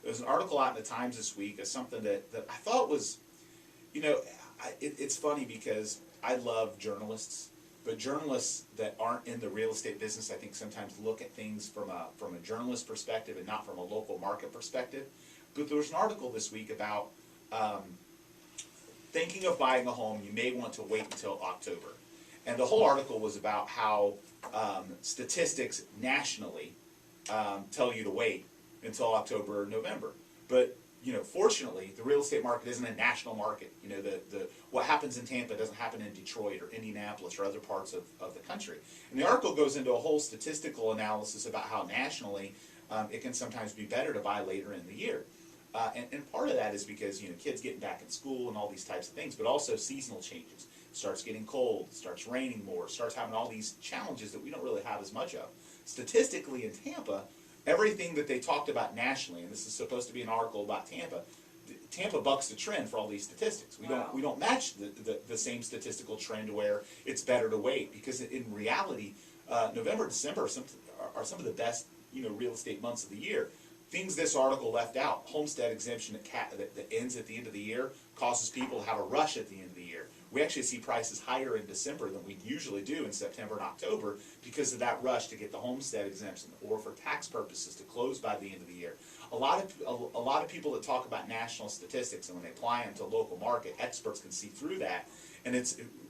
There's an article out in the Times this week of something that I thought was, you know, it's funny because I love journalists, but journalists that aren't in the real estate business, I think sometimes look at things from a journalist perspective and not from a local market perspective. But there was an article this week about thinking of buying a home, you may want to wait until October. And the whole article was about how statistics nationally tell you to wait until October or November. But, you know, fortunately, the real estate market isn't a national market. You know, what happens in Tampa doesn't happen in Detroit or Indianapolis or other parts of the country. And the article goes into a whole statistical analysis about how nationally it can sometimes be better to buy later in the year. And part of that is because, you know, kids getting back in school and all these types of things, but also seasonal changes. It starts getting cold, it starts raining more, it starts having all these challenges that we don't really have as much of. Statistically in Tampa, everything that they talked about nationally, and this is supposed to be an article about Tampa, Tampa bucks the trend for all these statistics. We don't match the same statistical trend where it's better to wait, because in reality, November, December are some of the best, you know, real estate months of the year. Things this article left out: homestead exemption that ends at the end of the year causes people to have a rush at the end of the year. We actually see prices higher in December than we usually do in September and October because of that rush to get the homestead exemption, or for tax purposes to close by the end of the year. A lot of people that talk about national statistics, and when they apply them to local market, experts can see through that. And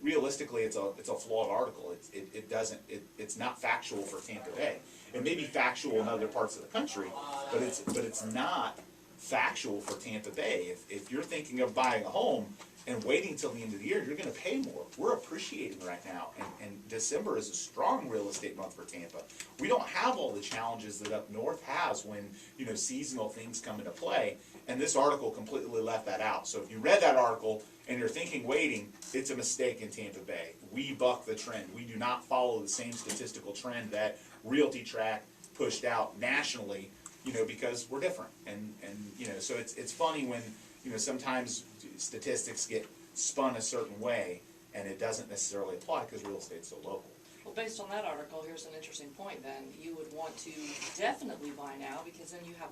realistically, it's a flawed article. It's not factual for Tampa Bay. It may be factual in other parts of the country, but it's not factual for Tampa Bay. If you're thinking of buying a home and waiting until the end of the year, you're going to pay more. We're appreciating right now, and December is a strong real estate month for Tampa. We don't have all the challenges that up north has when, you know, seasonal things come into play, and this article completely left that out. So if you read that article and you're thinking waiting, it's a mistake in Tampa Bay. We buck the trend. We do not follow the same statistical trend that RealtyTrac pushed out nationally, you know, because we're different. And you know, so it's funny when, you know, sometimes statistics get spun a certain way and it doesn't necessarily apply because real estate's so local. Well, based on that article, here's an interesting point then. You would want to definitely buy now, because then you have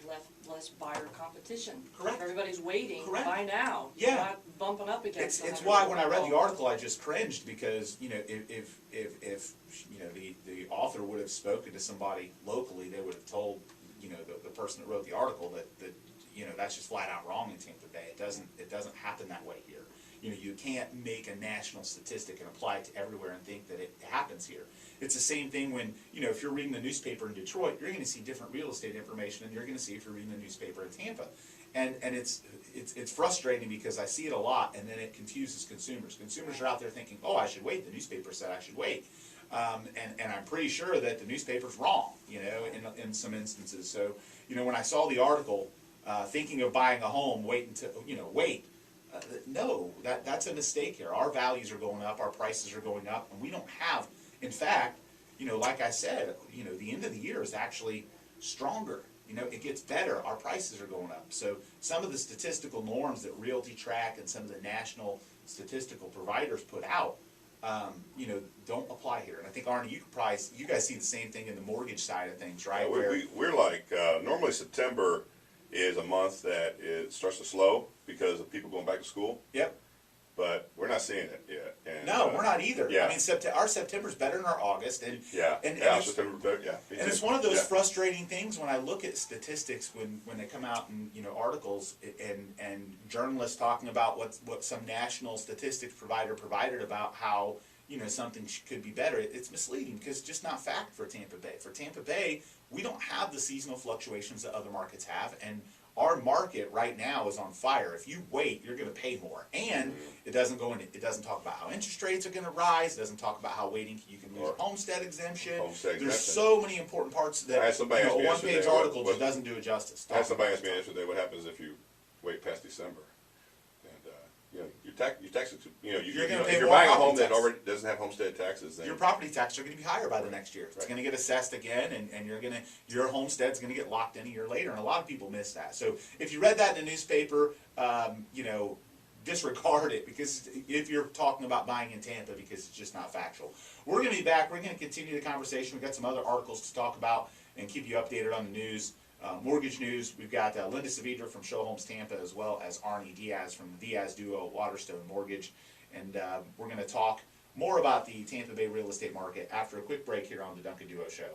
less buyer competition. Correct. If everybody's waiting, Correct. buy now. Yeah. You're not bumping up against It's why when I read the article I just cringed, because, you know, if you know, the author would have spoken to somebody locally, they would have told, you know, the person that wrote the article that you know, that's just flat out wrong in Tampa Bay. It doesn't happen that way here. You know, you can't make a national statistic and apply it to everywhere and think that it happens here. It's the same thing when, you know, if you're reading the newspaper in Detroit, you're going to see different real estate information than you're going to see if you're reading the newspaper in Tampa. And it's frustrating because I see it a lot, and then it confuses consumers. Consumers are out there thinking, oh, I should wait. The newspaper said I should wait. And I'm pretty sure that the newspaper's wrong, you know, in some instances. So, you know, when I saw the article, thinking of buying a home, wait. No, that's a mistake here. Our values are going up, our prices are going up, and we don't have, in fact, you know, like I said, you know, the end of the year is actually stronger. You know, it gets better. Our prices are going up. So some of the statistical norms that RealtyTrac and some of the national statistical providers put out, you know, don't apply here. And I think, Arnie, you guys see the same thing in the mortgage side of things, right? Yeah, we're like, normally September is a month that it starts to slow because of people going back to school. Yep. But we're not seeing it yet. And, no, we're not either. Yeah. I mean, our September's better than our August, and September better. Yeah. And it's one of those frustrating things when I look at statistics when they come out in, you know, articles and journalists talking about what some national statistics provider provided about how, you know, something could be better. It's misleading because it's just not fact for Tampa Bay. For Tampa Bay, we don't have the seasonal fluctuations that other markets have, and our market right now is on fire. If you wait, you're going to pay more, and it doesn't talk about how interest rates are going to rise. It doesn't talk about how waiting you can lose homestead exemption. There's so many important parts that a one-page article just doesn't do it justice. I had somebody ask me yesterday, what happens if you wait past December? You know, your taxes. You know, if you're buying a home that already doesn't have homestead taxes, then your property taxes are going to be higher by the next year. It's going to get assessed again, and your homestead's going to get locked in a year later. And a lot of people miss that. So if you read that in the newspaper, you know, disregard it, because if you're talking about buying in Tampa, because it's just not factual. We're going to be back. We're going to continue the conversation. We've got some other articles to talk about and keep you updated on the news. mortgage news. We've got Linda Saavedra from Show Homes Tampa, as well as Arnie Diaz from the Diaz Duo Waterstone Mortgage. And we're going to talk more about the Tampa Bay real estate market after a quick break here on the Duncan Duo Show.